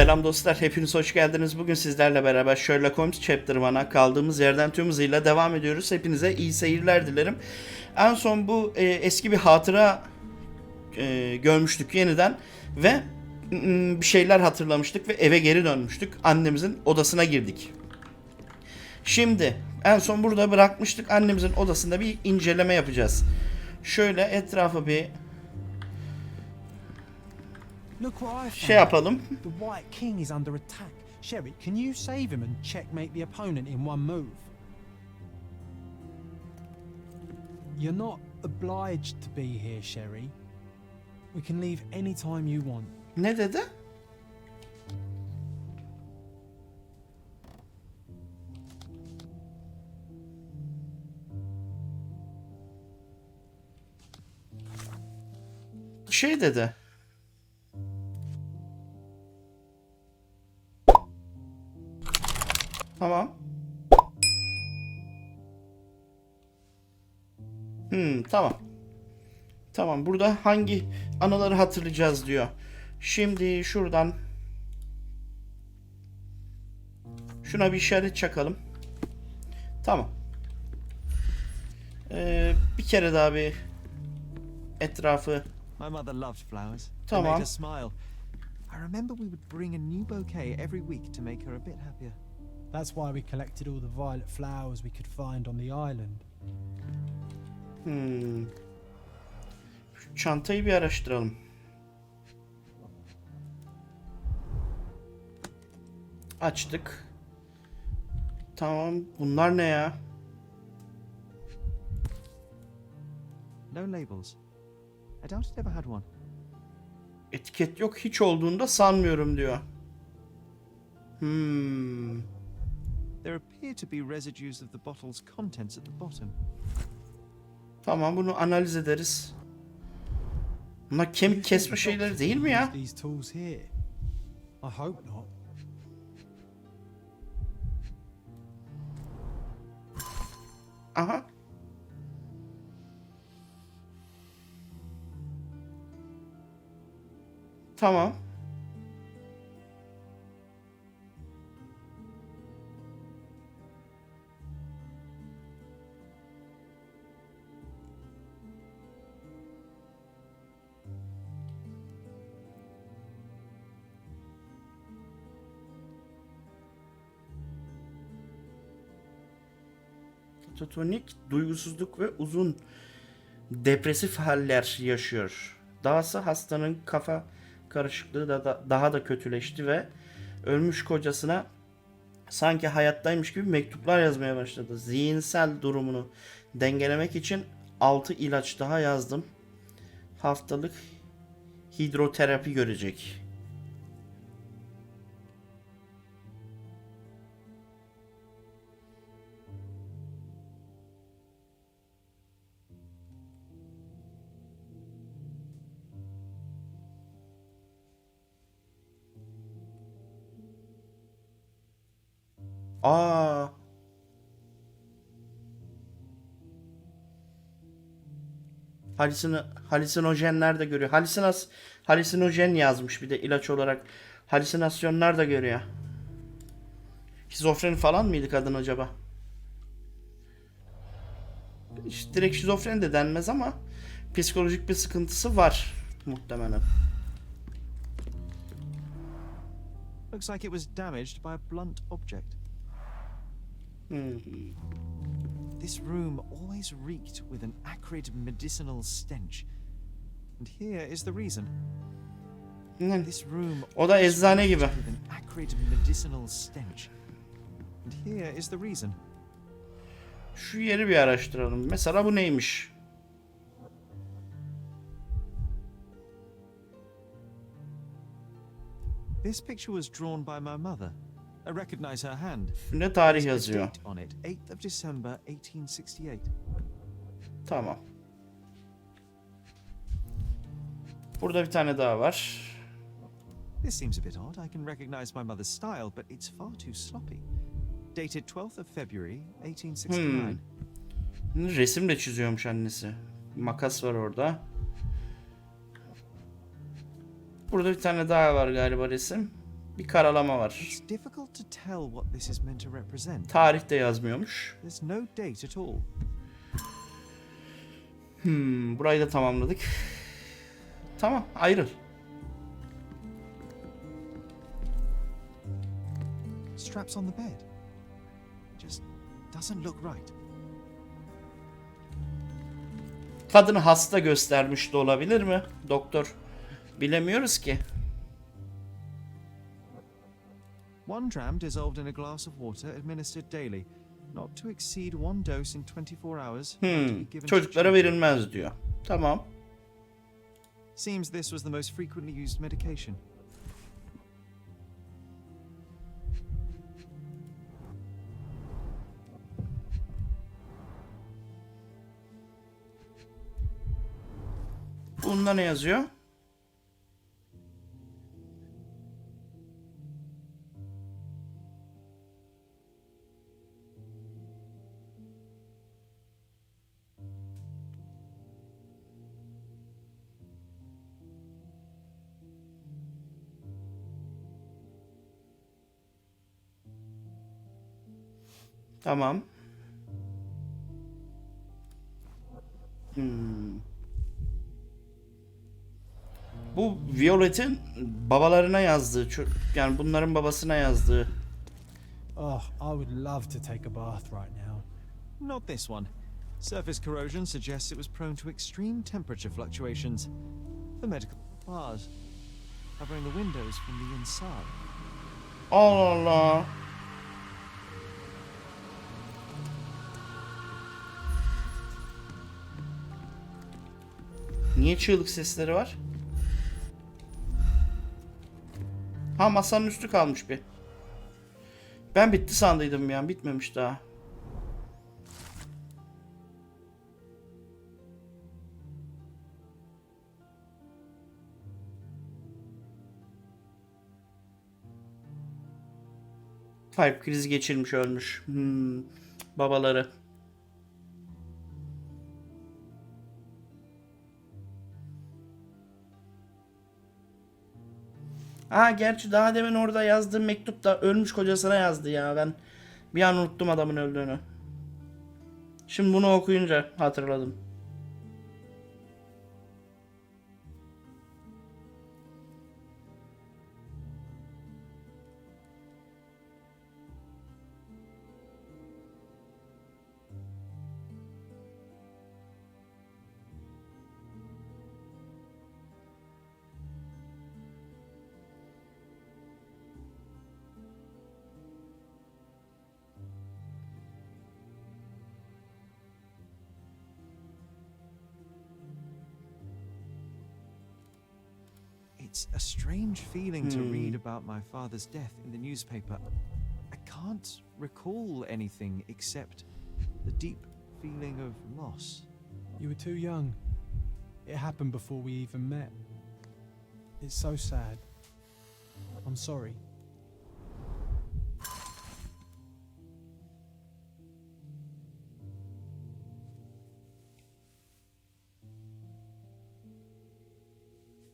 Selam dostlar, hepiniz hoş geldiniz. Bugün sizlerle beraber Sherlock Holmes Chapter 1'a kaldığımız yerden tüm hızıyla devam ediyoruz. Hepinize iyi seyirler dilerim. En son bu eski bir hatıra görmüştük yeniden ve bir şeyler hatırlamıştık ve eve geri dönmüştük. Annemizin odasına girdik. Şimdi en son burada bırakmıştık. Annemizin odasında bir inceleme yapacağız. Şöyle etrafı bir şey yapalım. The White King is under attack. Sherry, can you save him and checkmate the opponent in one move? You're not obliged to be here, Sherry. We can leave anytime you want. Ne dedi? Şey dedi. Tamam. Tamam. Tamam. Burada hangi anıları hatırlayacağız diyor. Şimdi şuradan şuna bir işaret çakalım. Tamam. Bir kere daha bir etrafı. My mother loved flowers. They Tamam. made her smile. I remember we would bring a new bouquet every week to make her a bit happier. That's why we collected all the violet flowers we could find on the island. Şu çantayı bir araştıralım. Açtık. Tamam. Bunlar ne ya? No labels. I doubt it ever had one. Etiket yok. Hiç olduğunda sanmıyorum diyor. There appear to be residues of the bottle's contents at the bottom. Tamam, bunu analiz ederiz. Bunlar kemik kesme şeyleri değil mi ya? These tools here. I hope not. Aha. Tamam. Katotonik, duygusuzluk ve uzun depresif haller yaşıyor. Dahası hastanın kafa karışıklığı daha da kötüleşti ve ölmüş kocasına sanki hayattaymış gibi mektuplar yazmaya başladı. Zihinsel durumunu dengelemek için 6 ilaç daha yazdım. Haftalık hidroterapi görecek. Aa. Halüsinojenler de görüyor. Halüsinojen yazmış bir de ilaç olarak. Halüsinasyonlar da görüyor. Şizofreni falan mıydı kadın acaba? İşte direkt şizofreni de denmez ama psikolojik bir sıkıntısı var muhtemelen. Looks like it was damaged by a blunt object. This room always reeked with an acrid medicinal stench. And here is the reason. This room O da eczane gibi. with an acrid medicinal stench. And here is the reason. Şu yeri bir araştıralım. Mesela bu neymiş? This picture was drawn by my mother. I recognize her hand. Üstünde tarih There's a yazıyor. date on it, 8th of December 1868. Tamam. Burada bir tane daha var. This seems a bit odd. I can recognize my mother's style, but it's far too sloppy. Dated 12th of February 1869. Resim de çiziyormuş annesi. Makas var orada. Burada bir tane daha var galiba resim. Bir karalama var. It's difficult to tell what this is meant to represent. Tarih de yazmıyormuş. There's no date at all. Burayı da tamamladık. Tamam, ayrıl. Straps on the bed. Just doesn't look right. Kadını hasta göstermiş de olabilir mi? Doktor. Bilemiyoruz ki. One dram dissolved in a glass of water administered daily. Not to exceed one dose in 24 hours. Not to be given to Çocuklara children. verilmez diyor. Tamam. Seems this was the most frequently used medication. Bunda ne yazıyor? Tamam. Bu Violet'in babalarına yazdığı, yani bunların babasına yazdığı. Oh, I would love to take a bath right now. Not this one. Surface corrosion suggests it was prone to extreme temperature fluctuations. The medical bars covering the windows from the inside. Allah Allah. Niye çığlık sesleri var? Ha, masanın üstü kalmış bir. Ben bitti sandıydım ya. Bitmemiş daha. Kalp krizi geçirmiş, ölmüş. Babaları. Ha, gerçi daha demin orada yazdığım mektupta ölmüş kocasına yazdı ya. Ben bir an unuttum adamın öldüğünü. Şimdi bunu okuyunca hatırladım. It's a strange feeling to read about my father's death in the newspaper. I can't recall anything except the deep feeling of loss. You were too young. It happened before we even met. It's so sad. I'm sorry.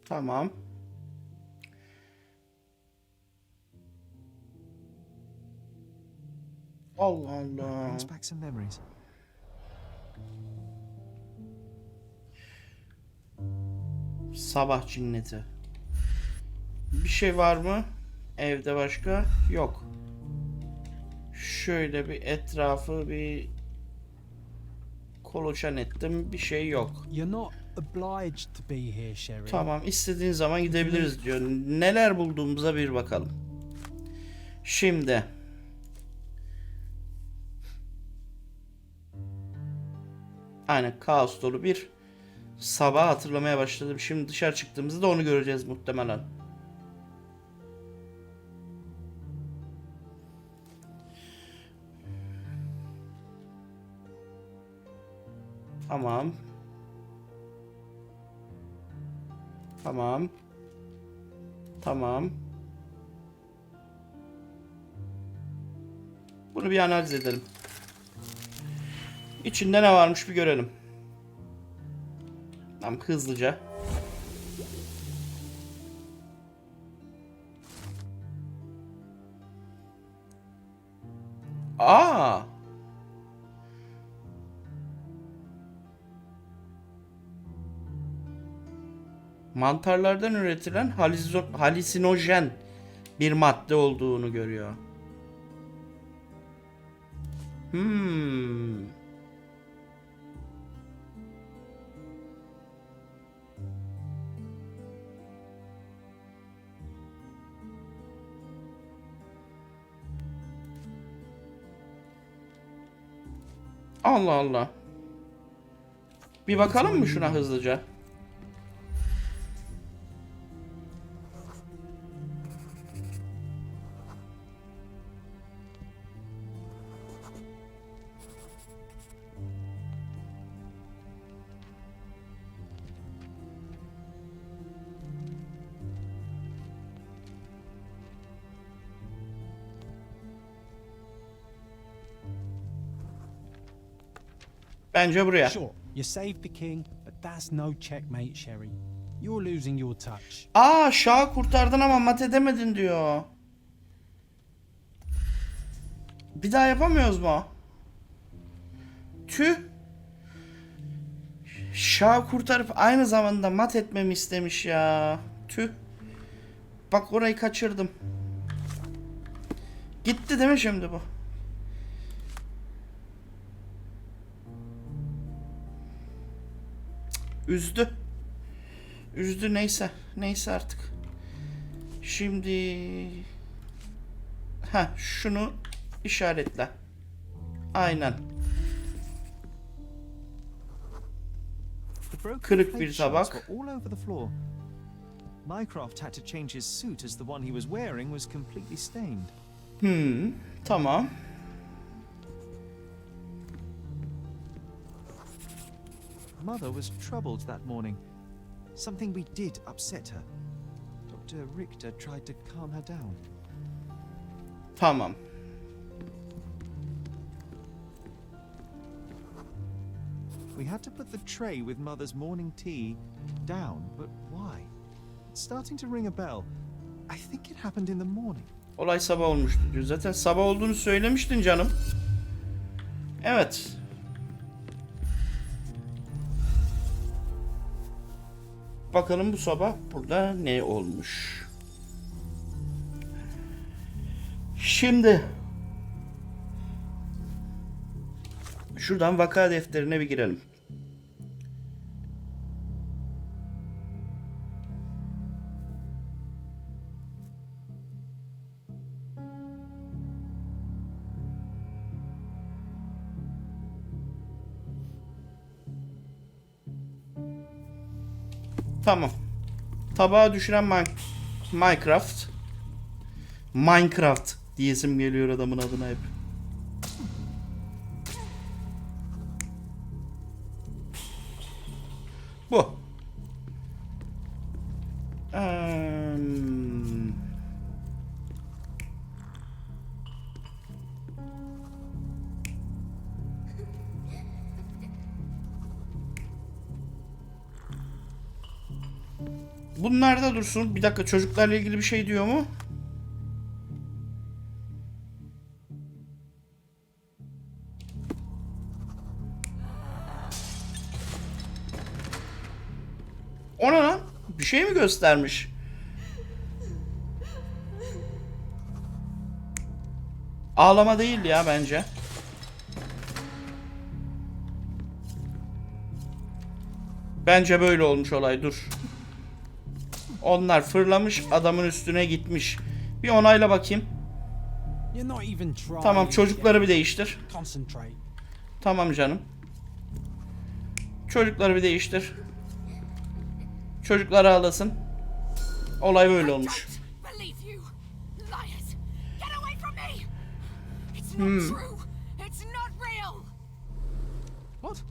Tamam. Allah Allah. Brings back some memories. Sabah cinneti. Bir şey var mı? Evde başka? Yok. Şöyle bir etrafı bir kolaçan ettim. Bir şey yok. You're not obliged to be here, Sherry. Tamam, istediğin zaman gidebiliriz diyor. Neler bulduğumuza bir bakalım. Şimdi. Aynen, kaos dolu bir sabah hatırlamaya başladım. Şimdi dışarı çıktığımızda onu göreceğiz muhtemelen. Tamam. Tamam. Tamam. Bunu bir analiz edelim. İçinde ne varmış bir görelim. Tamam, hızlıca. Aa. Mantarlardan üretilen halüsinojen bir madde olduğunu görüyor. Allah Allah. Bir bakalım mı şuna hızlıca? Bence buraya. Sure, you saved the king, but that's no checkmate, Sherry. You're losing your touch. Aa, Şah'ı kurtardın ama mat edemedin diyor. Bir daha yapamıyoruz mu? Tüh. Şah'ı kurtarıp aynı zamanda mat etmemi istemiş ya. Tüh. Bak orayı kaçırdım. Gitti değil mi şimdi bu? Üzdü. Üzdü, neyse. Neyse artık. Şimdi... şunu işaretle. Aynen. Kırık bir tabak. Mycroft had to change his suit as the one he was wearing was completely stained. Tamam. Mother was troubled that morning. Something we did upset her. Dr. Richter tried to calm her down. Tamam. We had to put the tray with Mother's morning tea down, but why? It's starting to ring a bell. I think it happened in the morning. Olay sabah olmuştu diyor. Zaten sabah olduğunu söylemiştin canım. Evet. Bakalım bu sabah burada ne olmuş. Şimdi şuradan vaka defterine bir girelim. Tamam. Tabağa düşüren Minecraft diyesim geliyor adamın adına hep. Bu. Bunlar da dursun. Bir dakika, çocuklarla ilgili bir şey diyor mu? O ne lan? Bir şey mi göstermiş? Ağlama değil ya bence. Bence böyle olmuş olay, dur. Onlar fırlamış, adamın üstüne gitmiş. Bir onayla bakayım. Tamam, çocukları bir değiştir. Tamam canım. Çocukları bir değiştir. Çocuklar ağlasın. Olay böyle olmuş. What?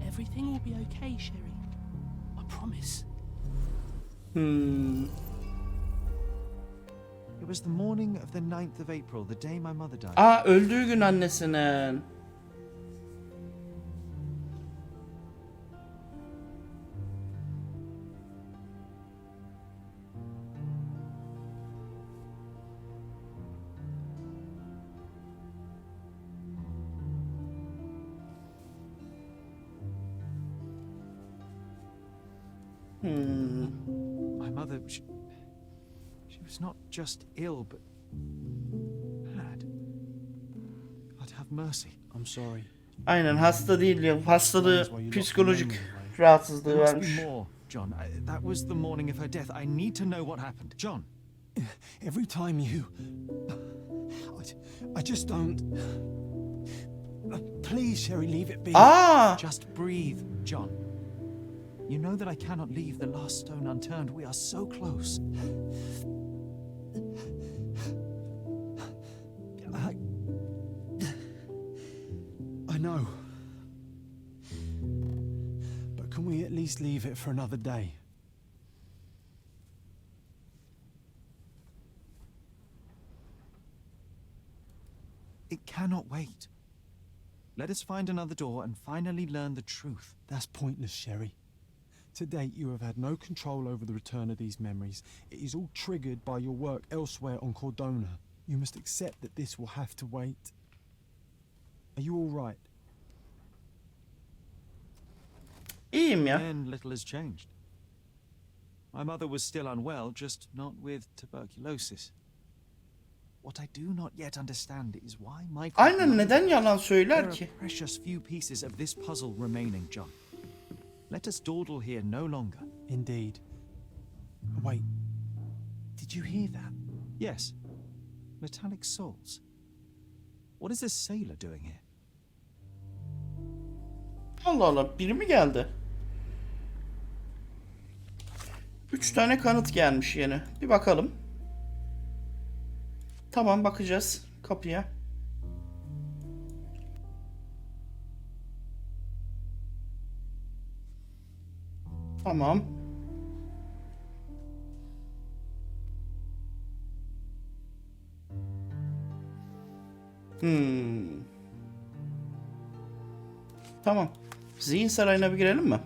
Everything will be okay, Sherry. I promise. It was the morning of the 9th of April, the day my mother died. Aa, öldüğü gün annesinin. My mother, she was not just ill, but had. God have mercy. I'm sorry. Aynen, hasta değil ya. Hastalığı psikolojik rahatsızlığı There must varmış. be more, John. That was the morning of her death. I need to know what happened. John. Every time you... I just don't... Please, Sherry, leave it be. Aa! Just breathe, John. You know that I cannot leave the last stone unturned. We are so close. I know. But can we at least leave it for another day? It cannot wait. Let us find another door and finally learn the truth. That's pointless, Sherry. To date, you have had no control over the return of these memories. It is all triggered by your work elsewhere on Cordona. You must accept that this will have to wait. Are you all right? İyiyim ya. And little has changed. My mother was still unwell, just not with tuberculosis. What I do not yet understand is why Michael... Aynen, neden yalan There söyler are ki? precious few pieces of this puzzle remaining, John. Let us dawdle here no longer. Indeed. Wait. Did you hear that? Yes. Metallic souls. What is this sailor doing here? Allah Allah, biri mi geldi? 3 tane kanıt gelmiş yeni. Bir bakalım. Tamam, bakacağız kapıya. Tamam. Tamam. Zihin sarayına bir girelim mi?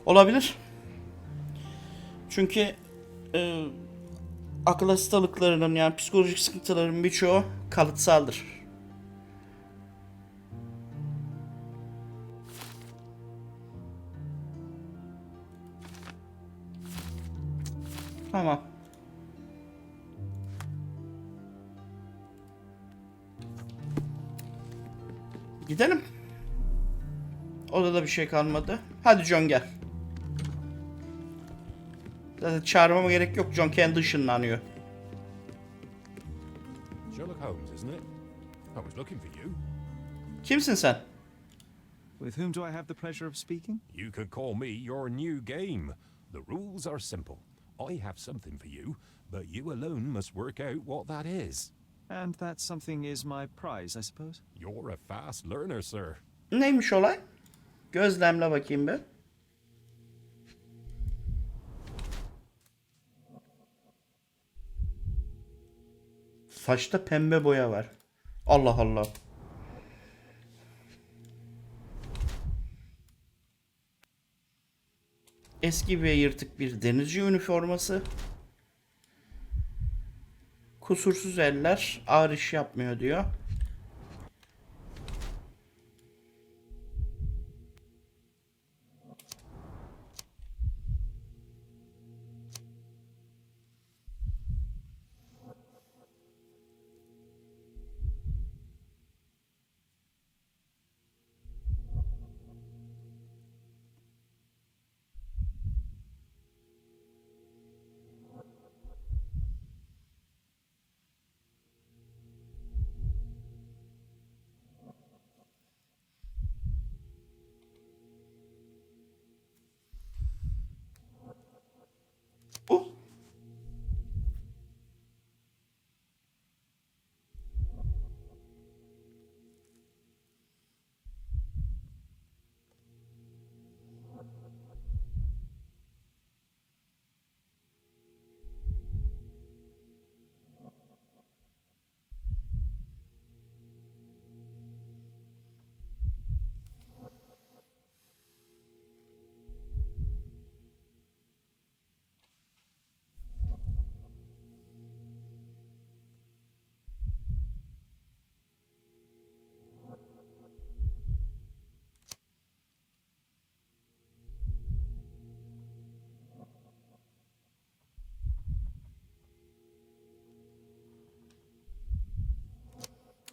Olabilir. Çünkü akıl hastalıklarının, yani psikolojik sıkıntıların birçoğu kalıtsaldır. Tamam. Gidelim. Odada bir şey kalmadı. Hadi John, gel. Zaten çağırmama gerek yok. John kendi ışınlanıyor. Sherlock Holmes, isn't it? I was looking for you. Kimsin sen? With whom do I have the pleasure of speaking? You can call me your new game. The rules are simple. I have something for you, but you alone must work out what that is. And that something is my prize, I suppose? You're a fast learner, sir. Neymiş olay? Gözlemle bakayım bir. Saçta pembe boya var. Allah Allah. Eski ve yırtık bir denizci üniforması. Kusursuz eller, ağır iş yapmıyor diyor.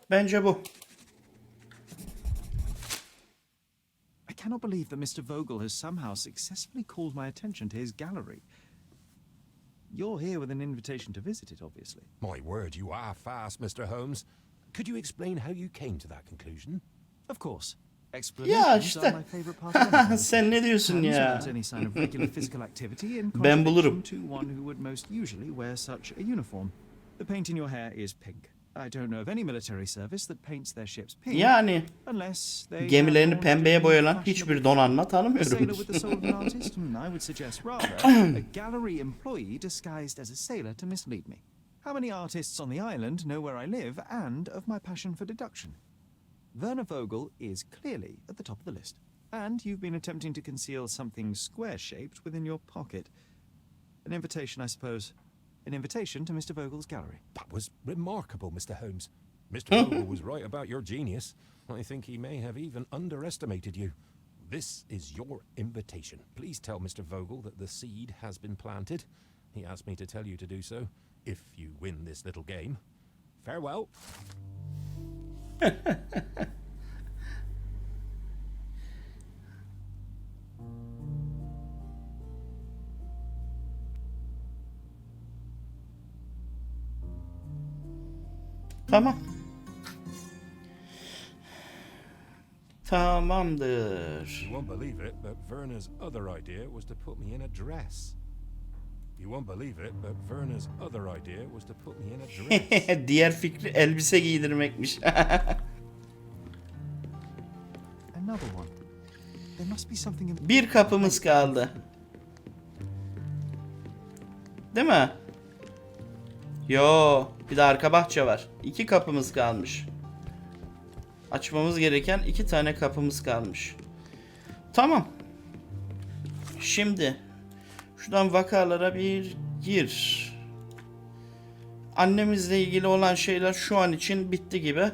Bence bu. I cannot believe that Mr. Vogel has somehow successfully called my attention to his gallery. You're here with an invitation to visit it, obviously. My word, you are fast, Mr. Holmes. Could you explain how you came to that conclusion? Of course. Ya Explanations işte. are my favorite part of anything. Sen ne diyorsun Hands ya? aren't any sign of regular physical activity in Ben bulurum. contradiction to one who would most usually wear such a uniform. The paint in your hair is pink. I don't know of any military service that paints their ships pink. Yani Unless they gemilerini have pembeye boyayan fashionable hiçbir donanma a sailor tanımıyorum. with the soul of an artist? I would suggest rather a gallery employee disguised as a sailor to mislead me. How many artists on the island know where I live and of my passion for deduction? Werner Vogel is clearly at the top of the list. And you've been attempting to conceal something square-shaped within your pocket. An invitation, I suppose. An invitation to Mr. Vogel's gallery. That was remarkable, Mr. Holmes. Mr. Vogel was right about your genius. I think he may have even underestimated you. This is your invitation. Please tell Mr. Vogel that the seed has been planted. He asked me to tell you to do so, if you win this little game. Farewell. Tamam. Tamamdır. You won't believe it, but Werner's other idea was to put me in a dress. You won't believe it, but Werner's other idea was to put me in a dress. Diğer fikri elbise giydirmekmiş. Another one. There must be something in... Bir kapımız kaldı. Değil mi? Yo, bir de arka bahçe var. 2 kapımız kalmış. Açmamız gereken 2 tane kapımız kalmış. Tamam. Şimdi şuradan vakalara bir gir. Annemizle ilgili olan şeyler şu an için bitti gibi.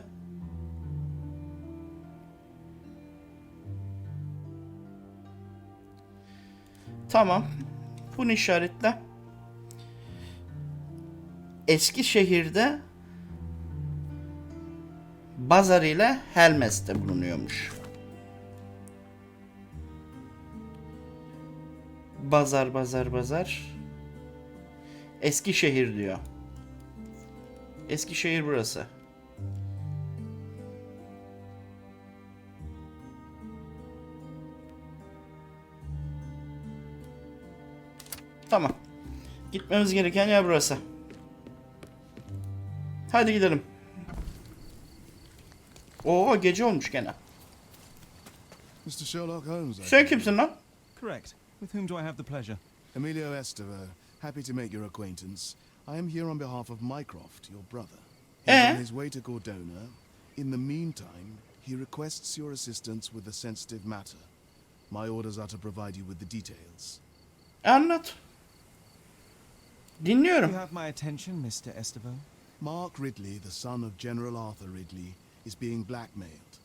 Tamam. Bunu işaretle. Eskişehir'de Bazar ile Helmes'te bulunuyormuş. Bazar. Eskişehir diyor. Eskişehir burası. Tamam. Gitmemiz gereken yer burası. Hadi gidelim. Oo, gece olmuş gene. Mr. Sherlock Holmes, I Sen believe. kimsin lan? Correct. With whom do I have the pleasure? Emilio Estevaux, happy to make your acquaintance. I am here on behalf of Mycroft, your brother. He's on his way to Gordona. In the meantime, he requests your assistance with a sensitive matter. My orders are to provide you with the details. Anlat. Dinliyorum. You have my attention, Mr. Estevaux. Mark Ridley, the son of General Arthur Ridley, is being blackmailed.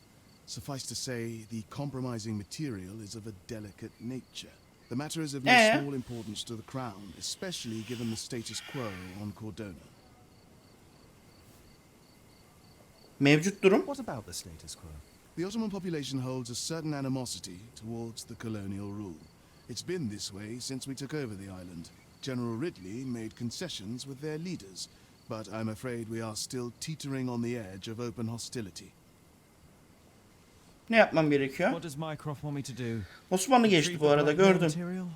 Suffice to say, the compromising material is of a delicate nature. The matter is of no small importance to the Crown, especially given the status quo on Cordona. Mevcut durum. What about the status quo? The Ottoman population holds a certain animosity towards the colonial rule. It's been this way since we took over the island. General Ridley made concessions with their leaders, but I'm afraid we are still teetering on the edge of open hostility. Ne yapmam gerekiyor? What does Mycroft want me to do? Osmanlı geçti bu arada, gördüm. Material?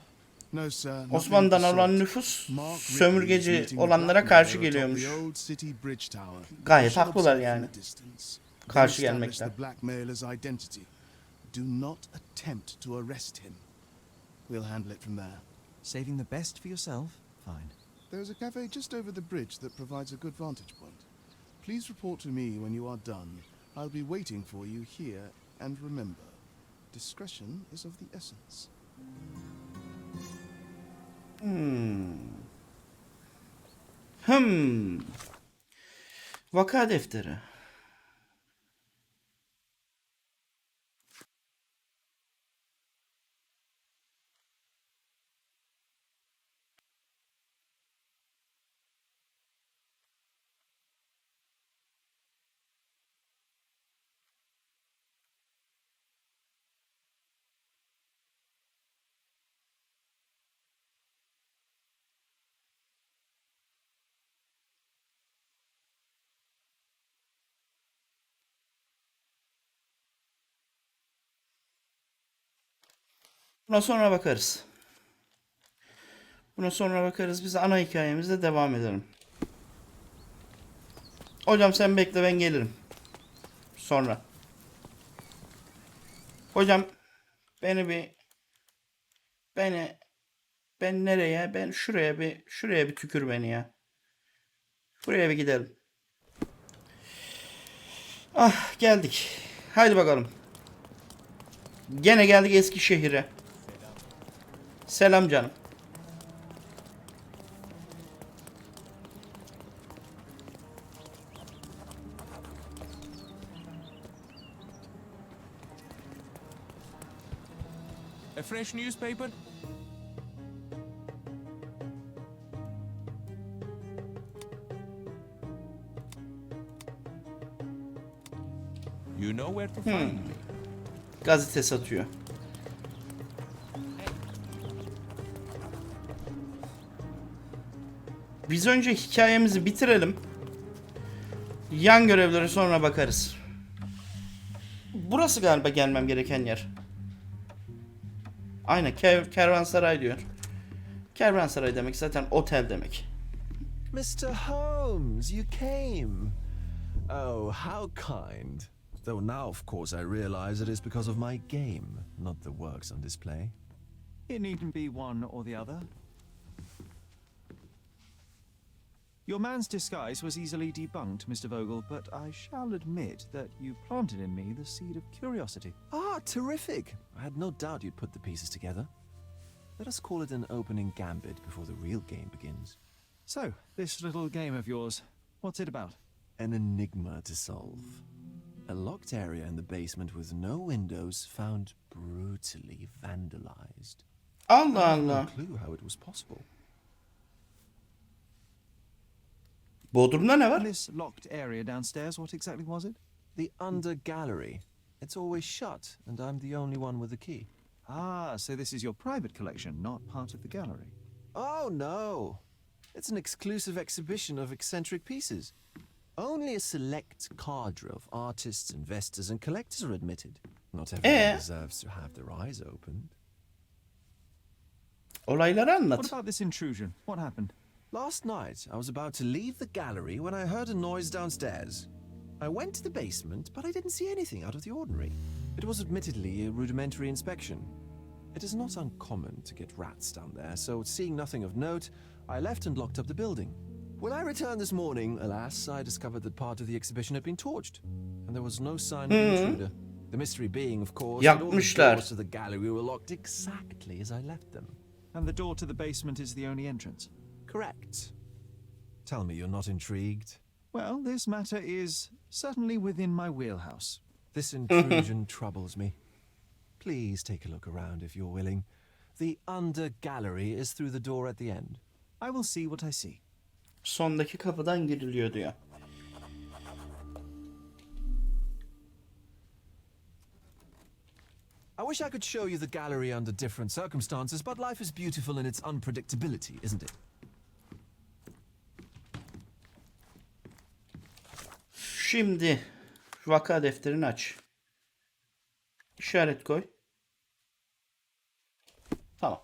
No, sir. nothing Osmanlı'dan of the olan sort. nüfus Mark Ridley is sömürgeci meeting the olanlara karşı blackmailer atop geliyormuş. the old city bridge tower. Gayet We shall haklılar observe yani. from a distance. Karşı We'll establish gelmekten. the blackmailer's identity. Do not attempt to arrest him. We'll handle it from there. Saving the best for yourself? Fine. There is a cafe just over the bridge that provides a good vantage point. Please report to me when you are done. I'll be waiting for you here, and remember, discretion is of the essence. Vaka defteri. Buna sonra bakarız. Buna sonra bakarız. Biz ana hikayemizle devam edelim. Hocam sen bekle, ben gelirim. Sonra. Hocam ben nereye? Ben şuraya bir tükür beni ya. Buraya bir gidelim. Ah, geldik. Haydi bakalım. Gene geldik Eskişehir'e. Selam canım. A fresh newspaper? You know where to find me. Gazete satıyor. Biz önce hikayemizi bitirelim. Yan görevlere sonra bakarız. Burası galiba gelmem gereken yer. Aynen, kervansaray diyor. Kervansaray demek zaten otel demek. Mr. Holmes, you came. Oh, how kind. Though now, of course, I realize it is because of my game, not the works on display. It needn't be one or the other. Your man's disguise was easily debunked, Mr. Vogel, but I shall admit that you planted in me the seed of curiosity. Ah, terrific. I had no doubt you'd put the pieces together. Let us call it an opening gambit before the real game begins. So, this little game of yours, what's it about? An enigma to solve. A locked area in the basement with no windows found brutally vandalized. Allah I have no Allah. clue how it was possible. Bodrum'da ne var? This locked area downstairs, what exactly was it? The under gallery. It's always shut, and I'm the only one with the key. Ah, so this is your private collection, not part of the gallery. Oh, no. It's an exclusive exhibition of eccentric pieces. Only a select cadre of artists, investors, and collectors are admitted. Not everyone deserves to have their eyes opened. Olayları What anlat. about this intrusion? What happened? Last night, I was about to leave the gallery when I heard a noise downstairs. I went to the basement, but I didn't see anything out of the ordinary. It was admittedly a rudimentary inspection. It is not uncommon to get rats down there, so seeing nothing of note, I left and locked up the building. When I returned this morning, alas, I discovered that part of the exhibition had been torched, and there was no sign of the intruder. The mystery being, of course, that all the Yakmışlar. doors to the gallery were locked exactly as I left them. And the door to the basement is the only entrance? Correct. Tell me you're not intrigued. Well, this matter is certainly within my wheelhouse. This intrusion troubles me. Please take a look around if you're willing. The under gallery is through the door at the end. I will see what I see. Sondaki kapıdan giriliyor diyor. I wish I could show you the gallery under different circumstances, but life is beautiful in its unpredictability, isn't it? Şimdi vaka defterini aç. İşaret koy. Tamam.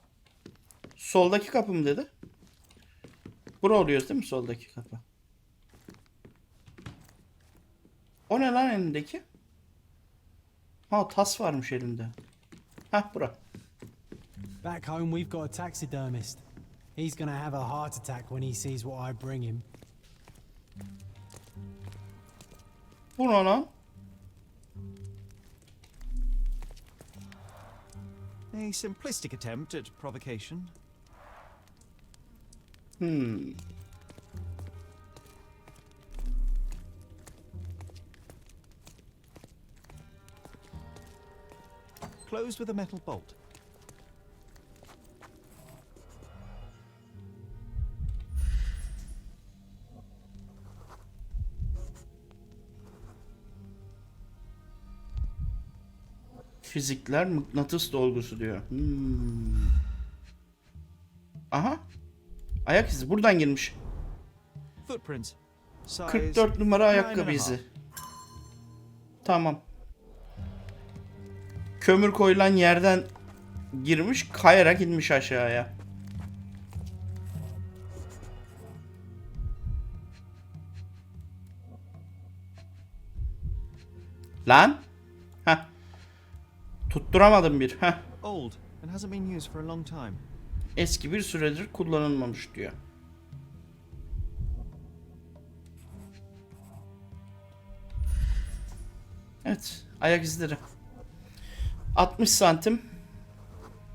Soldaki kapı mı dedi? Bura oluyoruz değil mi, soldaki kapı? O ne lan elindeki? Ha, tas varmış elinde. Hah, bura. Back home, we've got a taxidermist. He's gonna have a heart attack when he sees what I bring him. Bu ne lan? A simplistic attempt at provocation. Closed with a metal bolt. Fizikler mıknatıs dolgusu diyor. Aha. Ayak izi buradan girmiş. Footprints. Size 44 numara ayakkabı 9.5. izi. Tamam. Kömür koyulan yerden girmiş, kayarak inmiş aşağıya. Lan? Heh. Tutturamadım bir. Heh. Old and hasn't been used for a long time. Eski bir süredir kullanılmamış diyor. Evet. Ayak izleri. 60 santim.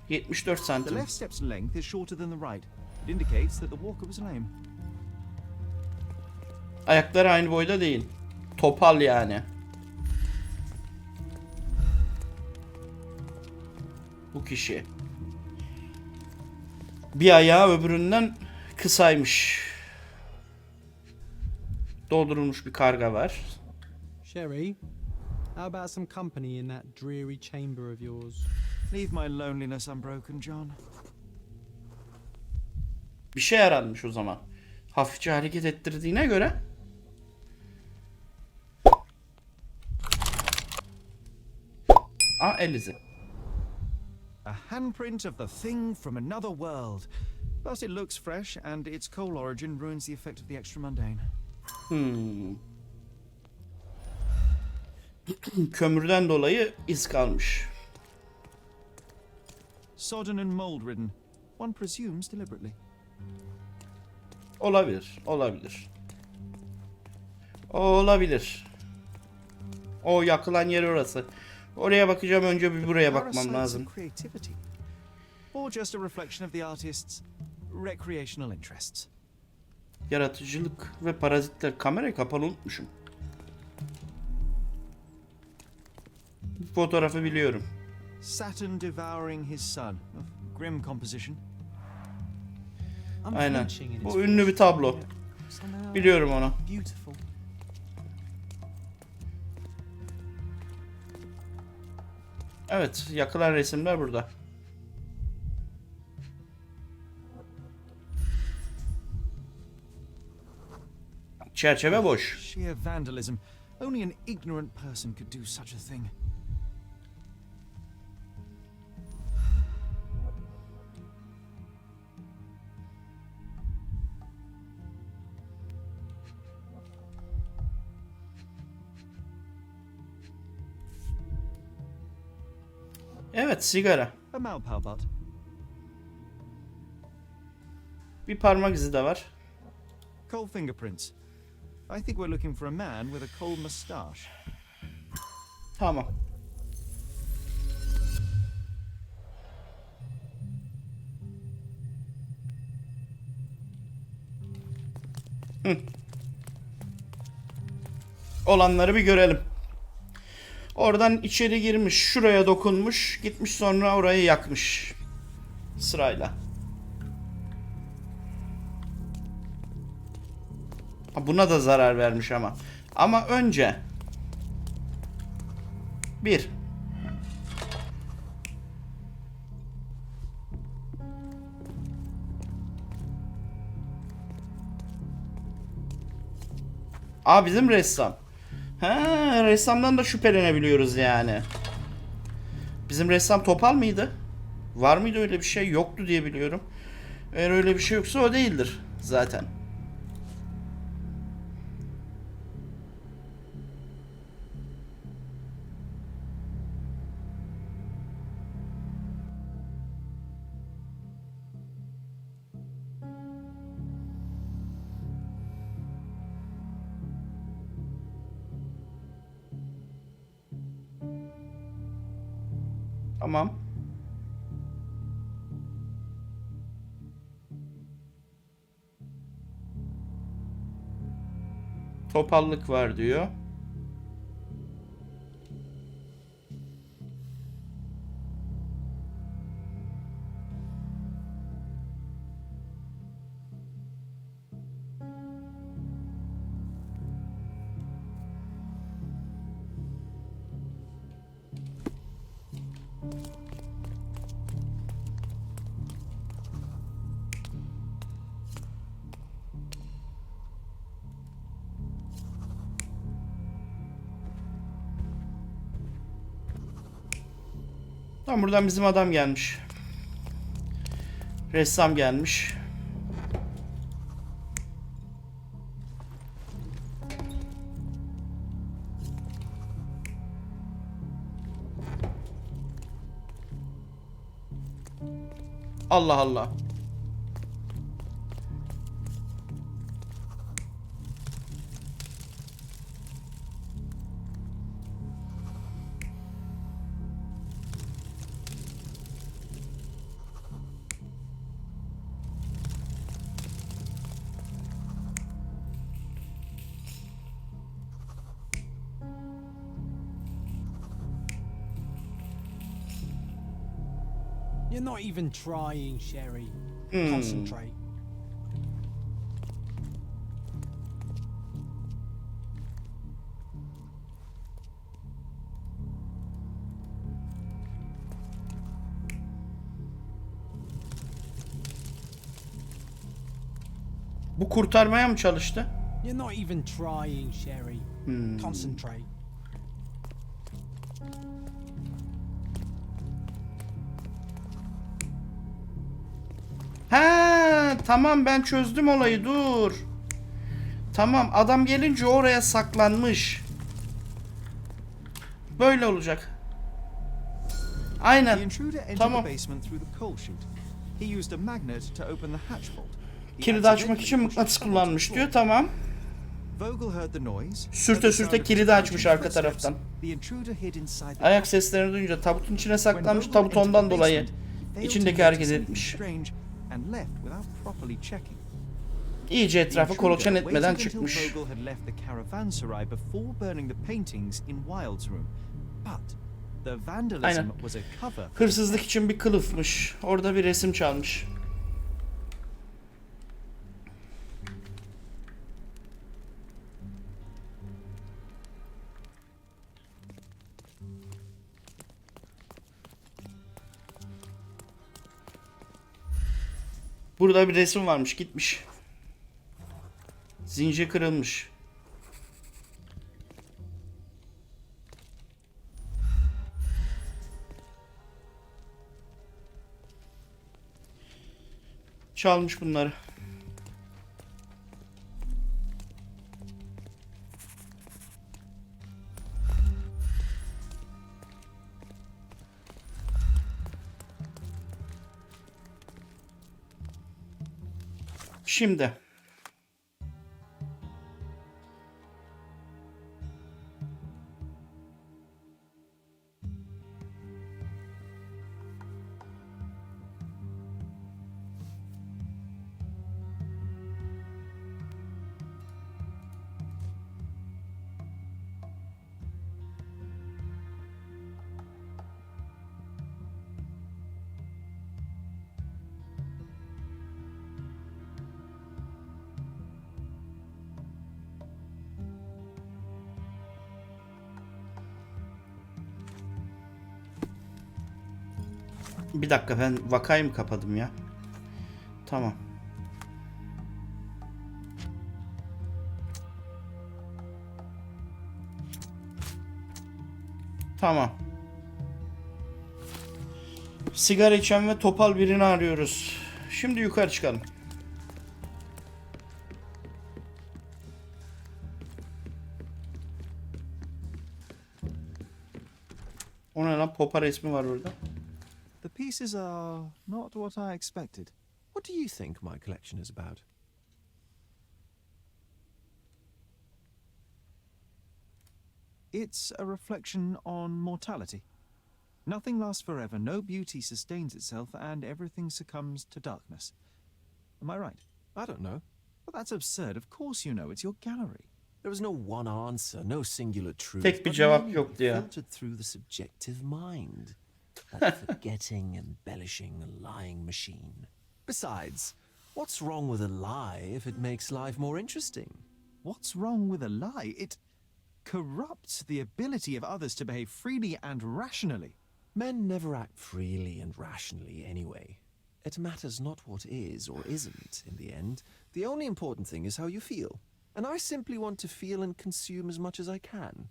74 The santim. left step's length is shorter than the right. It indicates that the walker was lame. Ayakları aynı boyda değil. Topal yani. Bu kişi. Bir ayağı öbüründen kısaymış. Doldurulmuş bir karga var. Sherry, how about some company in that dreary chamber of yours? Leave my loneliness unbroken, John. Bir şey yaranmış o zaman. Hafifçe hareket ettirdiğine göre. El izi. A handprint of the thing from another world. But it looks fresh, and its coal origin ruins the effect of the extra mundane. Kömürden dolayı iz kalmış. Sodden and mold-ridden. One presumes deliberately. Olabilir, olabilir. Olabilir. O yakılan yer orası. Oraya bakacağım, önce bir buraya bakmam Parasites lazım. of creativity, or just a reflection of the artist's recreational interests. Yaratıcılık ve parazitler. Kamerayı kapalı unutmuşum. Fotoğrafı biliyorum. Saturn devouring his sun. Grim composition. Aynen. Unflinching in its Bu ünlü bir tablo. somehow Biliyorum onu. beautiful. Evet, yakılan resimler burada. Çerçeve boş. Sheer vandalism. Only an ignorant person could do such a thing. Evet, sigara. A Malpalbut. Bir parmak izi de var. Coal fingerprints. I think we're looking for a man with a coal moustache. Tamam. Olanları bir görelim. Oradan içeri girmiş, şuraya dokunmuş, gitmiş sonra orayı yakmış. Sırayla. Buna da zarar vermiş ama. Ama önce bir. Bizim ressam. Ressamdan da şüphelenebiliyoruz yani. Bizim ressam topal mıydı? Var mıydı öyle bir şey? Yoktu diye biliyorum. Eğer öyle bir şey yoksa o değildir zaten. Tamam. Topallık var diyor. Tam buradan bizim adam gelmiş. Ressam gelmiş. Allah Allah. You're not even trying, Sherry. Concentrate. Bu kurtarmaya mı çalıştı? You're not even trying, Sherry. Concentrate. He, tamam ben çözdüm olayı, dur. Tamam, adam gelince oraya saklanmış. Böyle olacak. Aynen. Tamam. Kilidi açmak için mıknatıs kullanmış diyor, tamam. Sürte sürte kilidi açmış arka taraftan. Ayak seslerini duyunca tabutun içine saklanmış, tabut ondan dolayı içindeki hareket etmiş. İyice etrafı kolaçan etmeden çıkmış. Aynen. Hırsızlık için bir kılıfmış. Orada bir resim çalmış. Burada bir resim varmış, gitmiş. Zincir kırılmış. Çalmış bunları. Şimdi bir dakika, ben vakayı mı kapadım ya? Tamam. Tamam. Sigara içen ve topal birini arıyoruz. Şimdi yukarı çıkalım. O ne lan? Popa resmi var orada. The pieces are not what I expected. What do you think my collection is about? It's a reflection on mortality. Nothing lasts forever, no beauty sustains itself, and everything succumbs to darkness. Am I right? I don't know. Well, that's absurd. Of course you know. It's your gallery. There is no one answer, no singular truth. Tek bir but cevap many yok diyor. filtered through the subjective mind. That forgetting, embellishing, lying machine. Besides, what's wrong with a lie if it makes life more interesting? What's wrong with a lie? It corrupts the ability of others to behave freely and rationally. Men never act freely and rationally anyway. It matters not what is or isn't in the end. The only important thing is how you feel. And I simply want to feel and consume as much as I can.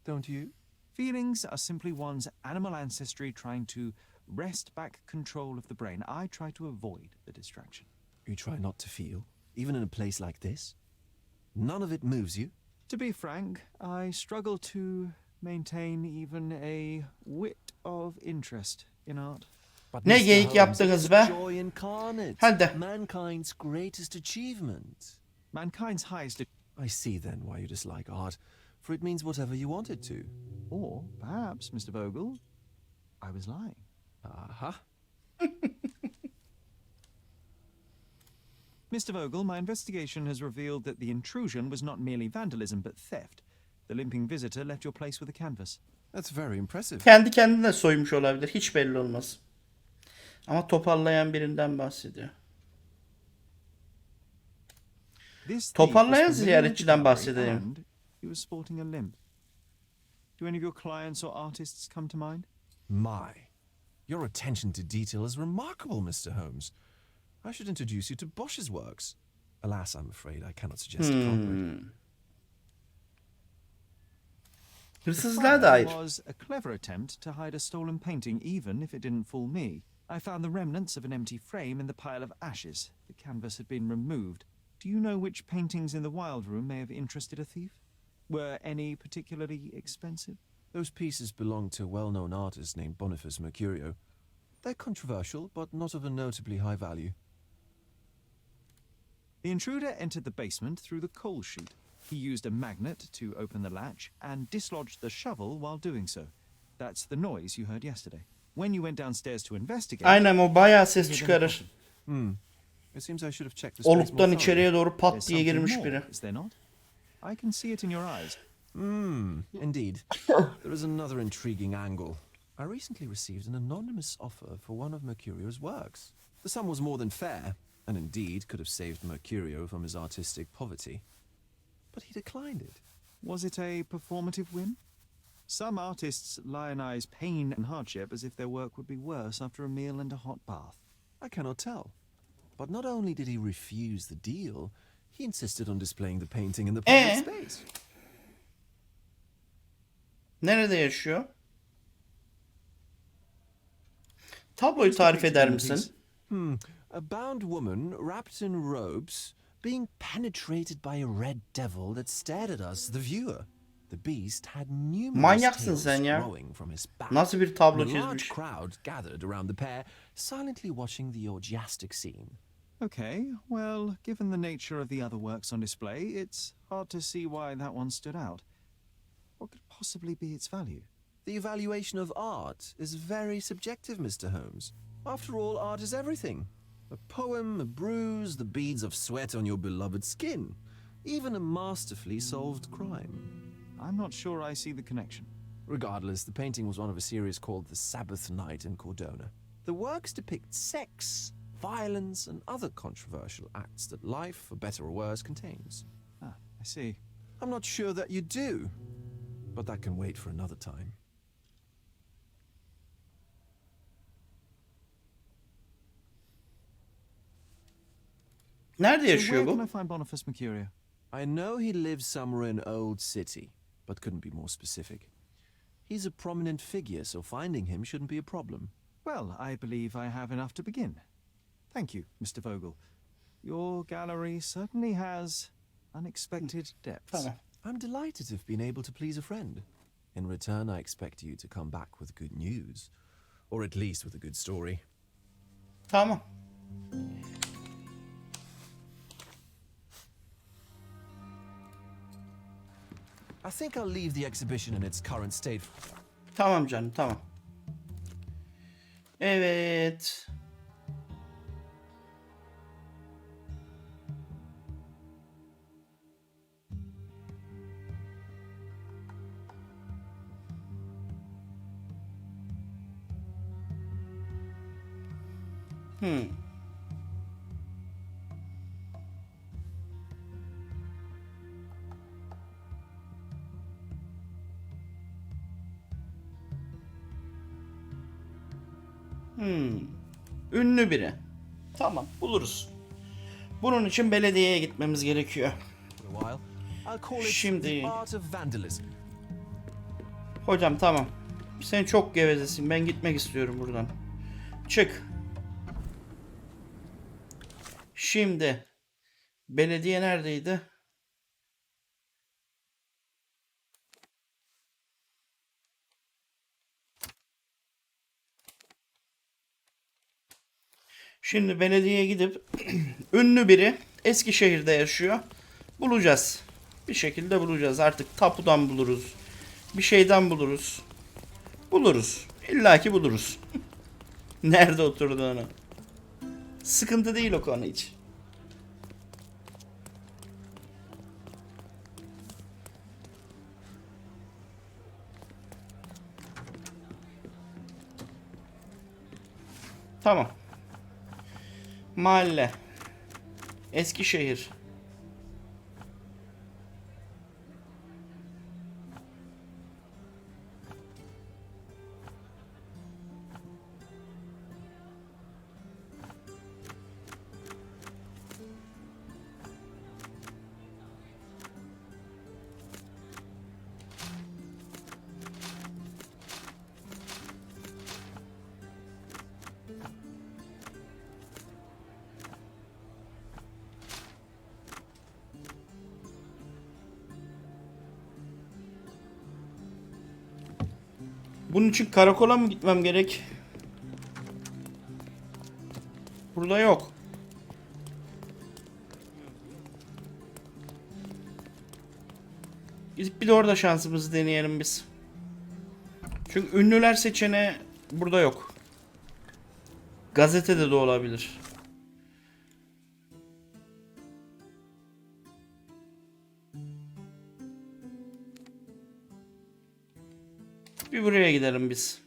Don't you? Feelings are simply one's animal ancestry trying to wrest back control of the brain. I try to avoid the distraction. You try not to feel, even in a place like this? None of it moves you? To be frank, I struggle to maintain even a whit of interest in art. But Ne Mr. geyik Holmes, yaptınız it's be? joy incarnate. Hadi. Mankind's greatest achievement. Mankind's highest, I see then why you dislike art, for it means whatever you want it to. or perhaps, Mr. Vogel, I was lying. Aha. Mr. Vogel, my investigation has revealed that the intrusion was not merely vandalism but theft. The limping visitor left your place with a canvas. That's very impressive. Kendi kendine soymuş olabilir. Hiç belli olmaz. Ama toparlayan birinden bahsediyor. This Toparlayan thief was ziyaretçiden familiar to bahsedelim. and he was sporting a limp. Do any of your clients or artists come to mind? My. Your attention to detail is remarkable, Mr. Holmes. I should introduce you to Bosch's works. Alas, I'm afraid I cannot suggest a culprit. Hırsızlığa The dair. fire was a clever attempt to hide a stolen painting, even if it didn't fool me. I found the remnants of an empty frame in the pile of ashes. The canvas had been removed. Do you know which paintings in the Wild Room may have interested a thief? Were any particularly expensive? Those pieces belong to a well-known artist named Boniface Mercurio. They're controversial, but not of a notably high value. The intruder entered the basement through the coal chute. He used a magnet to open the latch and dislodged the shovel while doing so. That's the noise you heard yesterday. When you went downstairs to investigate... Aynen, o bayağı you ses heard an çıkarır. explosion. It seems I should have checked the space more Oluktan thoroughly. içeriye doğru pat There's diye something girmiş more, biri. is there not? I can see it in your eyes. Indeed. There is another intriguing angle. I recently received an anonymous offer for one of Mercurio's works. The sum was more than fair, and indeed could have saved Mercurio from his artistic poverty. But he declined it. Was it a performative win? Some artists lionize pain and hardship as if their work would be worse after a meal and a hot bath. I cannot tell. But not only did he refuse the deal, he insisted on displaying the painting in the public space. Nerede yaşıyor? Tabloyu tarif eder misin? A bound woman wrapped in robes being penetrated by a red devil that stared at us, the viewer. The beast had numerous Manyaksın tails sen ya. growing from his back. Nasıl bir tablo A large çizmiş? crowd gathered around the pair, silently watching the orgiastic scene. Okay, well, given the nature of the other works on display, it's hard to see why that one stood out. What could possibly be its value? The evaluation of art is very subjective, Mr. Holmes. After all, art is everything. A poem, a bruise, the beads of sweat on your beloved skin. Even a masterfully solved crime. I'm not sure I see the connection. Regardless, the painting was one of a series called The Sabbath Night in Cordona. The works depict sex, violence, and other controversial acts that life, for better or worse, contains. Ah, I see. I'm not sure that you do, but that can wait for another time. Nerede So yaşıyor where can bu? I find Boniface Mercurio? I know he lives somewhere in Old City, but couldn't be more specific. He's a prominent figure, so finding him shouldn't be a problem. Well, I believe I have enough to begin. Thank you, Mr. Vogel. Your gallery certainly has unexpected depths. Tamam. I'm delighted to have been able to please a friend. In return, I expect you to come back with good news. Or at least with a good story. Tamam. I think I'll leave the exhibition in its current state. Tamam canım, tamam. Evet. Ünlü biri. Tamam, buluruz. Bunun için belediyeye gitmemiz gerekiyor. For a while, I'll call it Şimdi- the art of vandalism. Hocam tamam. Sen çok gevezesin. Ben gitmek istiyorum buradan. Çık. Şimdi belediye neredeydi? Şimdi belediyeye gidip ünlü biri Eskişehir'de yaşıyor. Bulacağız. Bir şekilde bulacağız. Artık tapudan buluruz. Bir şeyden buluruz. Buluruz. İlla ki buluruz. Nerede oturduğunu. Sıkıntı değil o konu hiç. Tamam. Mahalle. Eskişehir. Bunun için karakola mı gitmem gerek? Burada yok. Gidip bir de orada şansımızı deneyelim biz. Çünkü ünlüler seçeneği burada yok. Gazetede de olabilir. Bir buraya gidelim biz.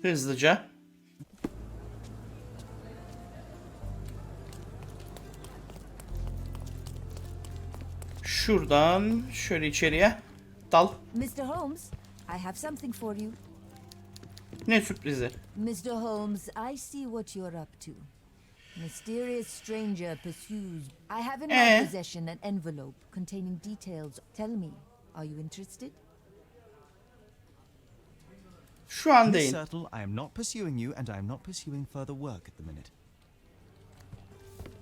Hızlıca. Şuradan şöyle içeriye dal. Mr. Holmes, I have something for you. Ne sürprizi? Mr. Holmes, I see what you're up to. Mysterious stranger pursues. I have in my possession an envelope containing details. Tell me, are you interested? Şu an Miss değil. Sertle, I am not pursuing you and I am not pursuing further work at the minute.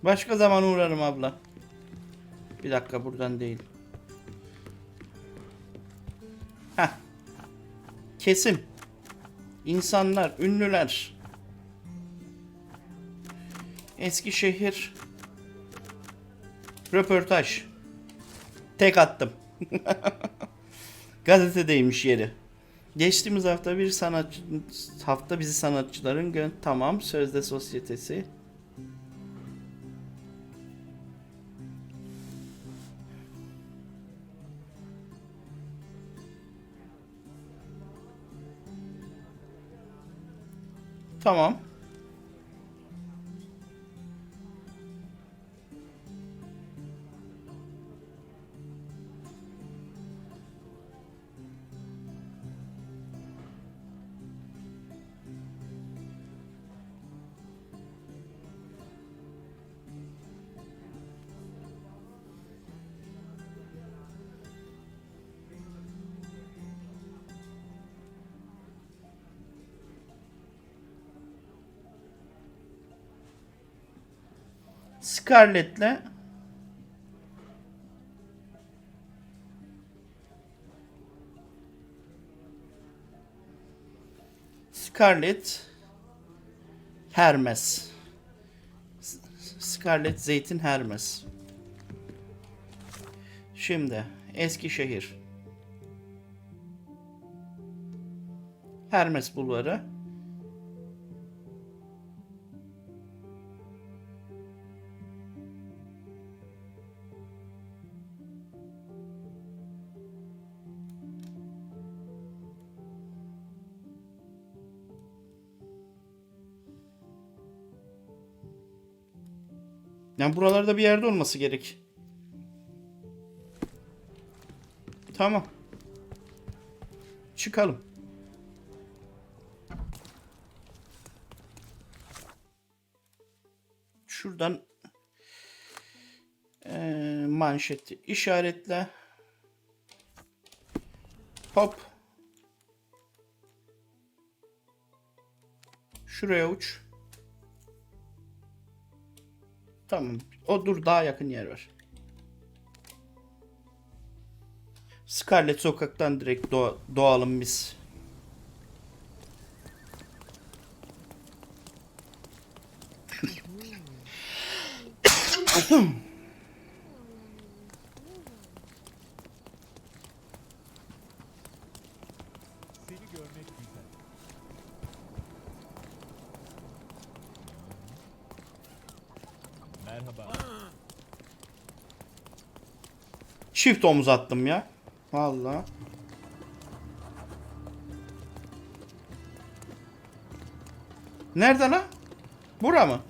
Başka zaman uğrarım abla. Bir dakika, buradan değil. Heh. Kesim. İnsanlar, ünlüler. Eskişehir. Röportaj. Tek attım. Gazetedeymiş yeri. Geçtiğimiz hafta bir hafta bizi sanatçıların tamam sözde sosyetesi. Tamam. Scarlett'le Scarlett Hermes. Scarlett Zeytin Hermes. Şimdi Eskişehir. Hermes Bulvarı. Yani buralarda bir yerde olması gerek. Tamam. Çıkalım. Şuradan manşeti işaretle. Hop. Şuraya uç. Tamam. O dur, daha yakın yer var. Scarlet sokaktan direkt doğalım biz. Çift omuz attım ya. Vallahi. Nerede lan? Bura mı?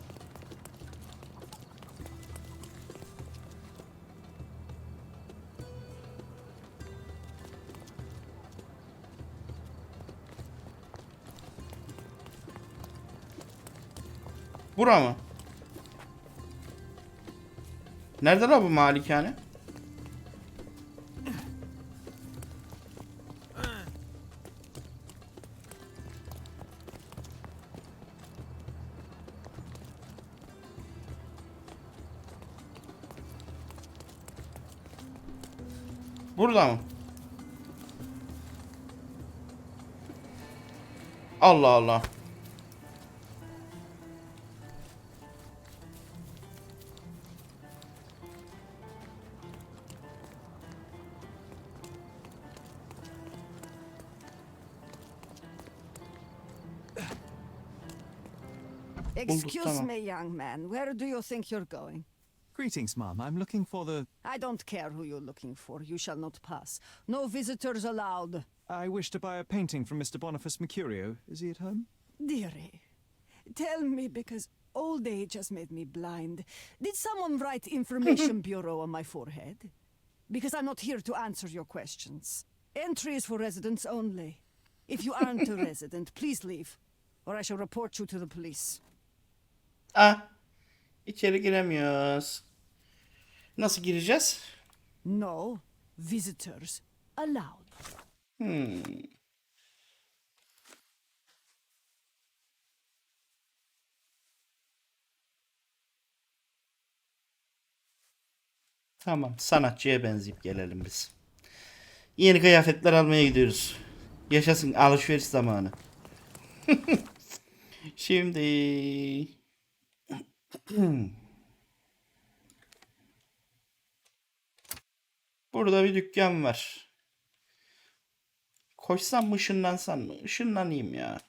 Bura mı? Nerede lan bu malikane? Burada mı? Allah Allah. Excuse tamam. me, young man. Where do you think you're going? Greetings, ma'am. I'm looking for the... I don't care who you're looking for. You shall not pass. No visitors allowed. I wish to buy a painting from Mr. Boniface Mercurio. Is he at home? Dearie, tell me, because old age has made me blind. Did someone write Information Bureau on my forehead? Because I'm not here to answer your questions. Entry is for residents only. If you aren't a resident, please leave, or I shall report you to the police. Ah. İçeri giremiyoruz. Nasıl gireceğiz? No visitors allowed. Tamam. Sanatçıya benzeyip gelelim biz. Yeni kıyafetler almaya gidiyoruz. Yaşasın alışveriş zamanı. Şimdi... Burada bir dükkan var. Koşsam mı, ışınlansam mı? Işınlanayım ya.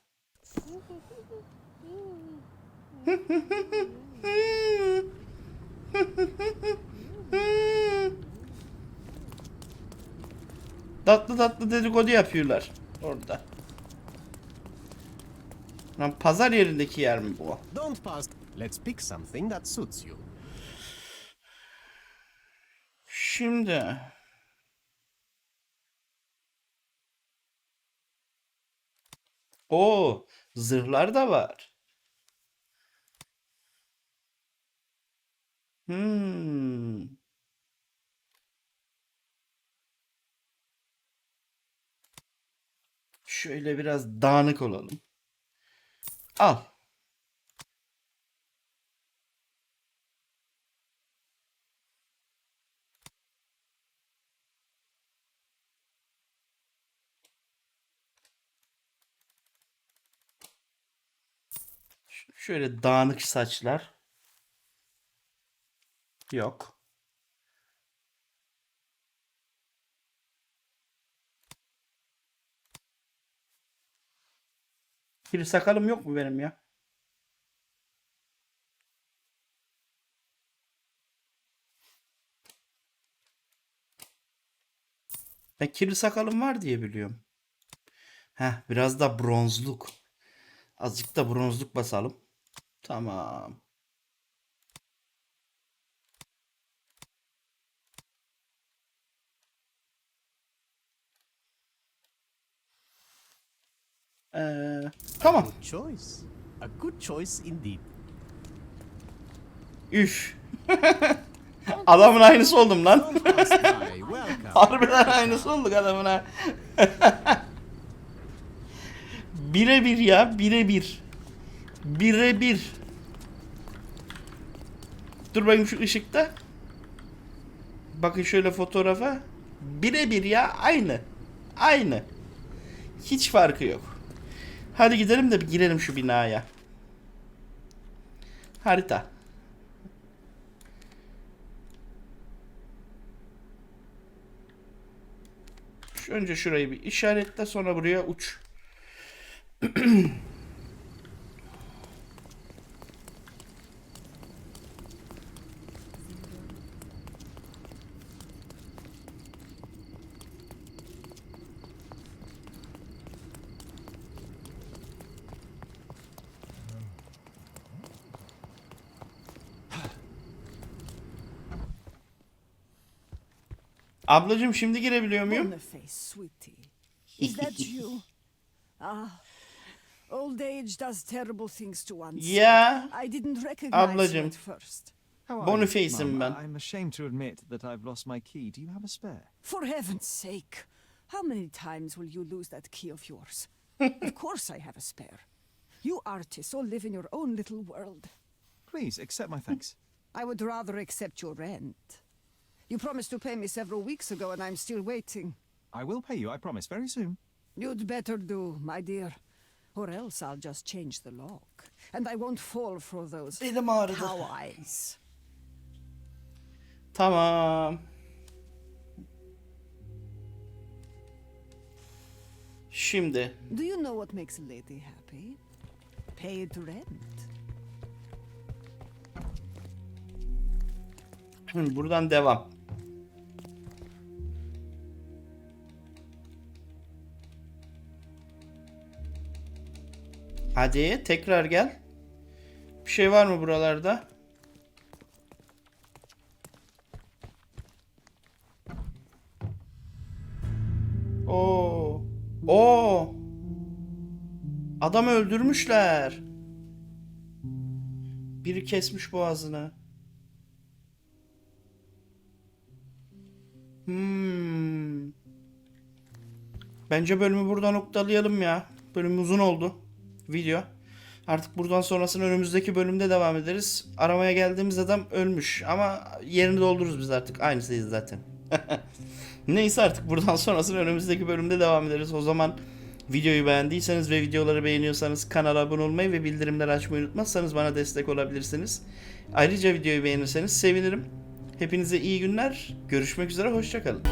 Tatlı tatlı dedikodu yapıyorlar orada. Lan pazar yerindeki yer mi bu? Don't pass. Let's pick something that suits you. Şimdi o zırhlar da var. Şöyle biraz dağınık olalım. Al. Şöyle dağınık saçlar. Yok. Bir sakalım yok mu benim ya? Ben kirli sakalım var diye biliyorum. Heh, biraz da bronzluk. Azıcık da bronzluk basalım. Tamam. Tamam. Good choice. A good choice indeed. Üf. Adamın aynısı oldum lan. Don't pass by. Welcome. Harbiden aynısı olduk adamın ha. Birebir ya, birebir. Birebir. Dur bakayım şu ışıkta. Bakın şöyle fotoğrafa. Birebir ya, aynı. Aynı. Hiç farkı yok. Hadi gidelim de bir girelim şu binaya. Harita. Önce şurayı bir işaretle, sonra buraya uç. Ablacığım şimdi girebiliyor muyum? Boniface, sweetie. Is that you? Ah, old age does terrible things to oneself. Ya. I didn't recognize Ablacığım. you at first. How are Boniface'im you, ben. Mum? I'm ashamed to admit that I've lost my key. Do you have a spare? For heaven's sake, how many times will you lose that key of yours? Of course I have a spare. You artists all live in your own little world. Please accept my thanks. I would rather accept your rent. You promised to pay me several weeks ago and I'm still waiting. I will pay you, I promise, very soon. You'd better do, my dear. Or else I'll just change the lock. And I won't fall for those Elim ağrıdı. cow eyes. Tamam. Şimdi. Do you know what makes a lady happy? Paid rent. Buradan devam. Hadi tekrar gel. Bir şey var mı buralarda? Oo. Oo. Adamı öldürmüşler. Biri kesmiş boğazını. Bence bölümü burada noktalayalım ya. Bölüm uzun oldu. Video. Artık buradan sonrasını önümüzdeki bölümde devam ederiz. Aramaya geldiğimiz adam ölmüş. Ama yerini doldururuz biz artık. Aynısıyız zaten. Neyse, artık buradan sonrasını önümüzdeki bölümde devam ederiz. O zaman videoyu beğendiyseniz ve videoları beğeniyorsanız kanala abone olmayı ve bildirimleri açmayı unutmazsanız bana destek olabilirsiniz. Ayrıca videoyu beğenirseniz sevinirim. Hepinize iyi günler. Görüşmek üzere. Hoşça kalın.